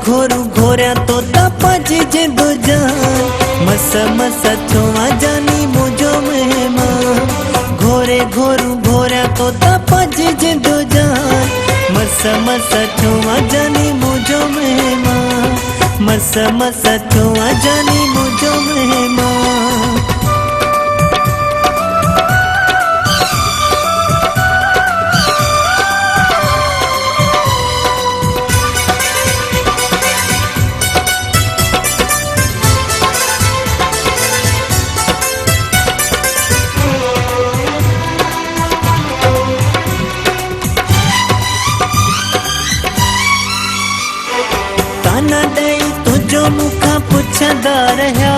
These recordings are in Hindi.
घोरू घोरा तो तपाजी जे दो जान मस मस छुआ जानी मुझो मेहमान घोरे घोरू घोरा तो तपाजी जे दो जान मस मस छुआ जानी मुझो मेहमान मस मस छुआ जानी मुझो मेहमान। ताना दई तुझो मुखा पुछदा रहा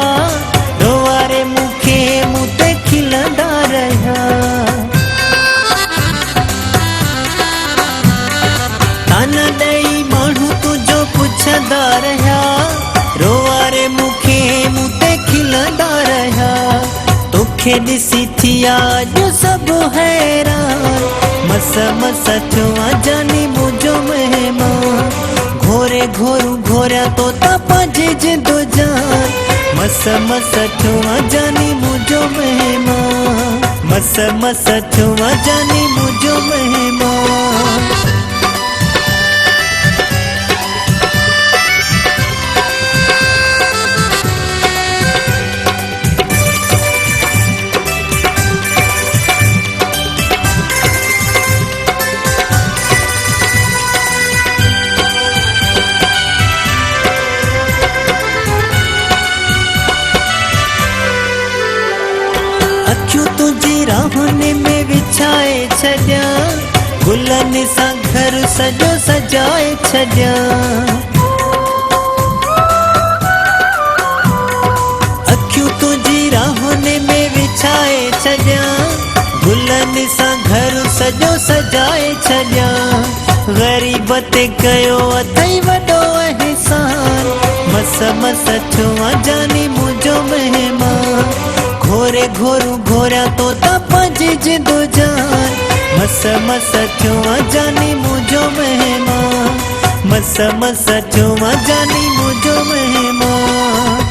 रोवारे मुखे मुते खिलदा रहा ताना दई माण्हू तुझो पुछदा रहा रोवारे मुखे मुते खिलदा रहा तोखे ॾिसी थिया जो सब हैरान मस मस छुआ जानी मुझो मेहमान घोरे घोरू घोरा तो तपाजी जे दो जान मस मस छुआ जानी मुझो मेहमान मस मस छुआ जानी मुझो मेहमान। अखियूं तुझी राहुनि में विछाए छॾिया गुलनि सां घर सॼो सजाए छॾिया अखियूं तुझी राहुनि में विछाए छॾिया गुलनि सां घर सॼो सजाए छॾिया ग़रीब ते कयो अथई वॾो एहसान मस मस छुआ जानी मुझो मेहमान घोरे घोरू घोरा तो तपाजी जे दो जान मस मस छुआ जानी मुझो मेहमान मस मस छुआ जानी मुझो मेहमान।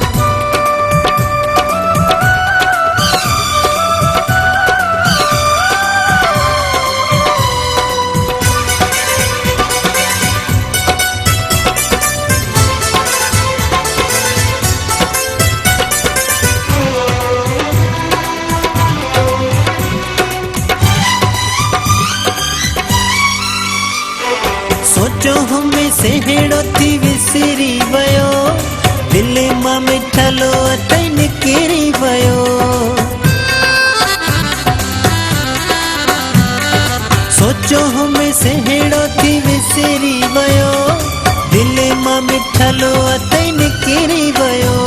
सोचो हमें सेहड़ो थी विसरी वयो दिल मां मिठलो अथई निकिरी वयो सोचो हमें सेहड़ो थी विसरी वयो दिल मां मिठलो अथई निकिरी वयो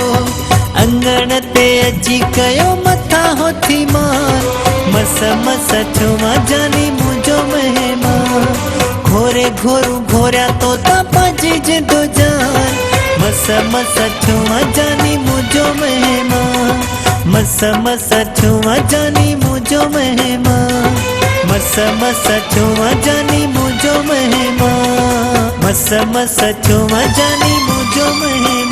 अंगण ते अची कयो मथा होथी मार मस मस छुआ जानी मुझो मेहमान घोरे घोरू घोरा तो तपाजी जे दो जान मस मस छुआ जानी मुझो मेहमान मस मस छुआ जानी मुझो मेहमान मस मस छुआ जानी मुझो मेहमान मस मस छुआ जानी मुझो मेहमान।